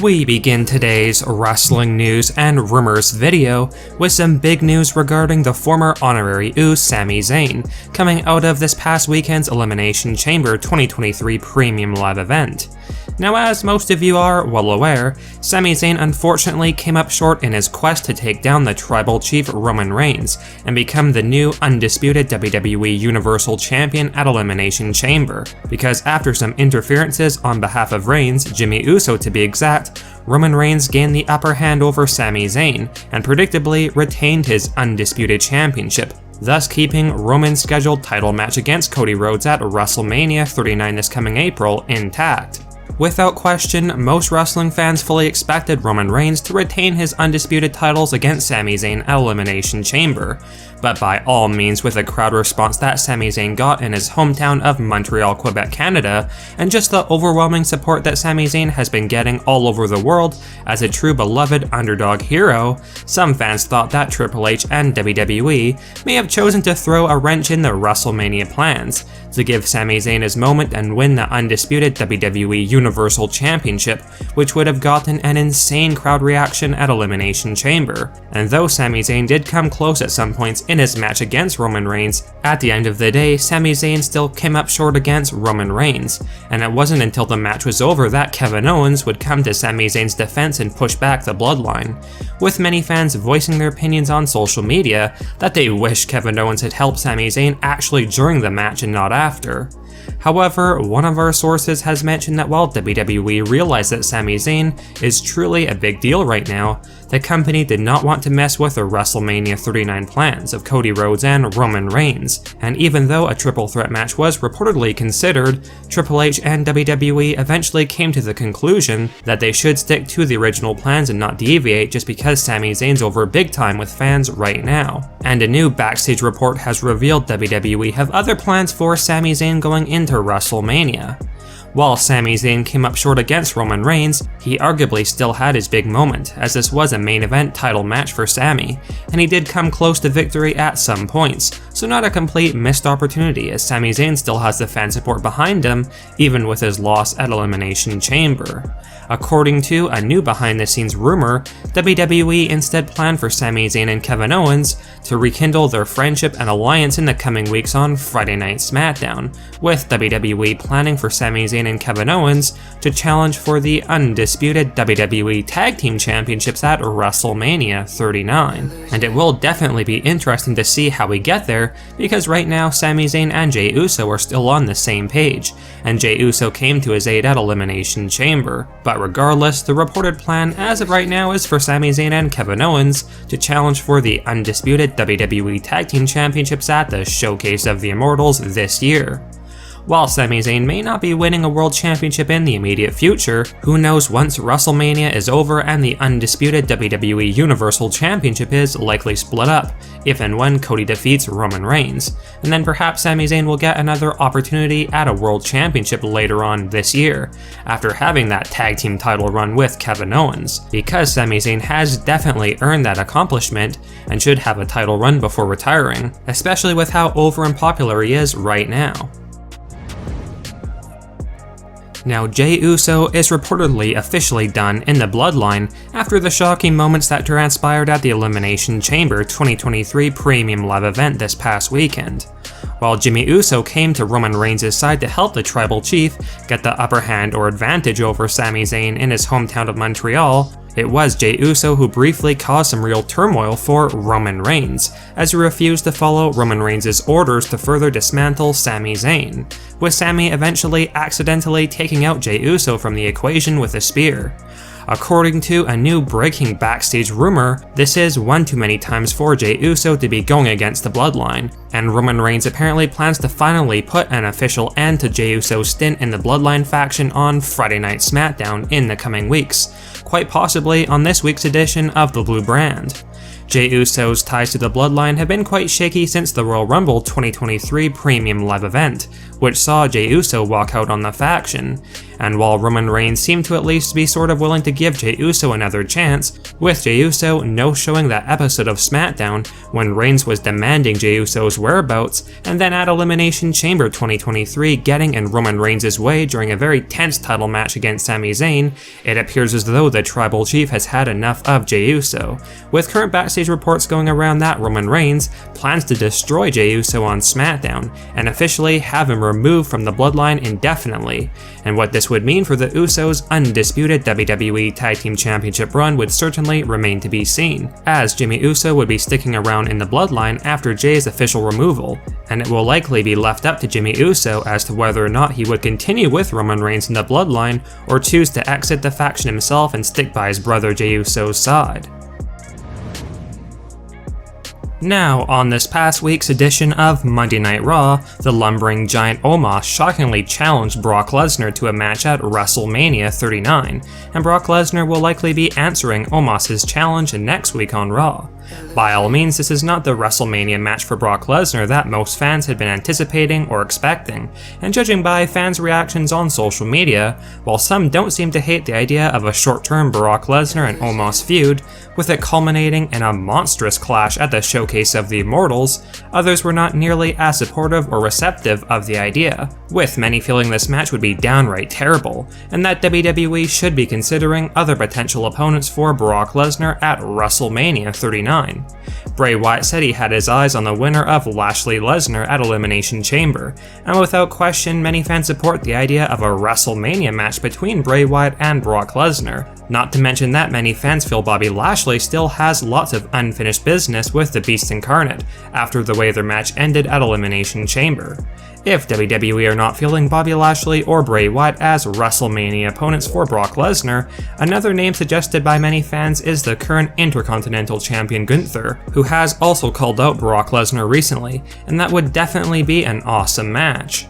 We begin today's wrestling news and rumors video with some big news regarding the former honorary Uso Sami Zayn coming out of this past weekend's Elimination Chamber 2023 Premium Live event. Now, as most of you are well aware, Sami Zayn unfortunately came up short in his quest to take down the Tribal Chief Roman Reigns and become the new undisputed WWE Universal Champion at Elimination Chamber, because after some interferences on behalf of Reigns, Jimmy Uso to be exact, Roman Reigns gained the upper hand over Sami Zayn and predictably retained his undisputed championship, thus keeping Roman's scheduled title match against Cody Rhodes at WrestleMania 39 this coming April intact. Without question, most wrestling fans fully expected Roman Reigns to retain his undisputed titles against Sami Zayn at Elimination Chamber, but by all means with the crowd response that Sami Zayn got in his hometown of Montreal, Quebec, Canada, and just the overwhelming support that Sami Zayn has been getting all over the world as a true beloved underdog hero, some fans thought that Triple H and WWE may have chosen to throw a wrench in the WrestleMania plans, to give Sami Zayn his moment and win the undisputed WWE Universal Championship, which would have gotten an insane crowd reaction at Elimination Chamber. And though Sami Zayn did come close at some points in his match against Roman Reigns, at the end of the day, Sami Zayn still came up short against Roman Reigns, and it wasn't until the match was over that Kevin Owens would come to Sami Zayn's defense and push back the Bloodline, with many fans voicing their opinions on social media that they wish Kevin Owens had helped Sami Zayn actually during the match and not after. However, one of our sources has mentioned that while WWE realized that Sami Zayn is truly a big deal right now, the company did not want to mess with the WrestleMania 39 plans of Cody Rhodes and Roman Reigns, and even though a triple threat match was reportedly considered, Triple H and WWE eventually came to the conclusion that they should stick to the original plans and not deviate just because Sami Zayn's over big time with fans right now. And a new backstage report has revealed WWE have other plans for Sami Zayn going into WrestleMania. While Sami Zayn came up short against Roman Reigns, he arguably still had his big moment, as this was a main event title match for Sami, and he did come close to victory at some points, so not a complete missed opportunity as Sami Zayn still has the fan support behind him, even with his loss at Elimination Chamber. According to a new behind-the-scenes rumor, WWE instead planned for Sami Zayn and Kevin Owens to rekindle their friendship and alliance in the coming weeks on Friday Night SmackDown, with WWE planning for Sami Zayn and Kevin Owens to challenge for the undisputed WWE Tag Team Championships at WrestleMania 39. And it will definitely be interesting to see how we get there, because right now Sami Zayn and Jey Uso are still on the same page, and Jey Uso came to his aid at Elimination Chamber. But regardless, the reported plan as of right now is for Sami Zayn and Kevin Owens to challenge for the undisputed WWE Tag Team Championships at the Showcase of the Immortals this year. While Sami Zayn may not be winning a world championship in the immediate future, who knows once WrestleMania is over and the undisputed WWE Universal Championship is likely split up, if and when Cody defeats Roman Reigns, and then perhaps Sami Zayn will get another opportunity at a world championship later on this year, after having that tag team title run with Kevin Owens, because Sami Zayn has definitely earned that accomplishment and should have a title run before retiring, especially with how over and popular he is right now. Now, Jey Uso is reportedly officially done in the Bloodline after the shocking moments that transpired at the Elimination Chamber 2023 Premium Live event this past weekend. While Jimmy Uso came to Roman Reigns' side to help the Tribal Chief get the upper hand or advantage over Sami Zayn in his hometown of Montreal, it was Jey Uso who briefly caused some real turmoil for Roman Reigns, as he refused to follow Roman Reigns' orders to further dismantle Sami Zayn, with Sami eventually accidentally taking out Jey Uso from the equation with a spear. According to a new breaking backstage rumor, this is one too many times for Jey Uso to be going against the Bloodline, and Roman Reigns apparently plans to finally put an official end to Jey Uso's stint in the Bloodline faction on Friday Night SmackDown in the coming weeks, quite possibly on this week's edition of the Blue Brand. Jey Uso's ties to the Bloodline have been quite shaky since the Royal Rumble 2023 Premium Live event, which saw Jey Uso walk out on the faction. And while Roman Reigns seemed to at least be sort of willing to give Jey Uso another chance, with Jey Uso no-showing that episode of SmackDown when Reigns was demanding Jey Uso's whereabouts, and then at Elimination Chamber 2023 getting in Roman Reigns' way during a very tense title match against Sami Zayn, it appears as though the Tribal Chief has had enough of Jey Uso, with current backstage reports going around that Roman Reigns plans to destroy Jey Uso on SmackDown and officially have him removed from the Bloodline indefinitely. And what this would mean for the Usos' undisputed WWE Tag Team Championship run would certainly remain to be seen, as Jimmy Uso would be sticking around in the Bloodline after Jey's official removal, and it will likely be left up to Jimmy Uso as to whether or not he would continue with Roman Reigns in the Bloodline or choose to exit the faction himself and stick by his brother Jey Uso's side. Now, on this past week's edition of Monday Night Raw, the lumbering giant Omos shockingly challenged Brock Lesnar to a match at WrestleMania 39, and Brock Lesnar will likely be answering Omos' challenge next week on Raw. By all means, this is not the WrestleMania match for Brock Lesnar that most fans had been anticipating or expecting, and judging by fans' reactions on social media, while some don't seem to hate the idea of a short-term Brock Lesnar and Omos feud, with it culminating in a monstrous clash at the Showcase of the Immortals, others were not nearly as supportive or receptive of the idea, with many feeling this match would be downright terrible, and that WWE should be considering other potential opponents for Brock Lesnar at WrestleMania 39. Bray Wyatt said he had his eyes on the winner of Lashley Lesnar at Elimination Chamber, and without question many fans support the idea of a WrestleMania match between Bray Wyatt and Brock Lesnar, not to mention that many fans feel Bobby Lashley still has lots of unfinished business with the Beast Incarnate after the way their match ended at Elimination Chamber. If WWE are not feeling Bobby Lashley or Bray Wyatt as WrestleMania opponents for Brock Lesnar, another name suggested by many fans is the current Intercontinental Champion Gunther, who has also called out Brock Lesnar recently, and that would definitely be an awesome match.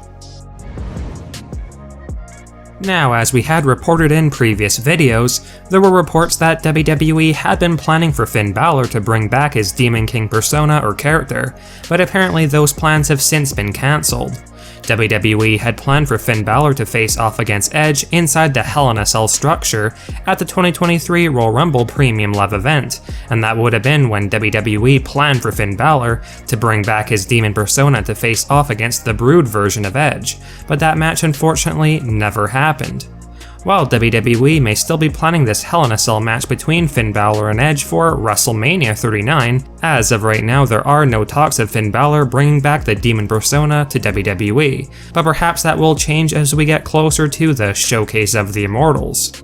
Now, as we had reported in previous videos, there were reports that WWE had been planning for Finn Balor to bring back his Demon King persona or character, but apparently those plans have since been cancelled. WWE had planned for Finn Balor to face off against Edge inside the Hell in a Cell structure at the 2023 Royal Rumble Premium Live event, and that would have been when WWE planned for Finn Balor to bring back his demon persona to face off against the Brood version of Edge, but that match unfortunately never happened. While WWE may still be planning this Hell in a Cell match between Finn Balor and Edge for WrestleMania 39, as of right now there are no talks of Finn Balor bringing back the Demon persona to WWE, but perhaps that will change as we get closer to the Showcase of the Immortals.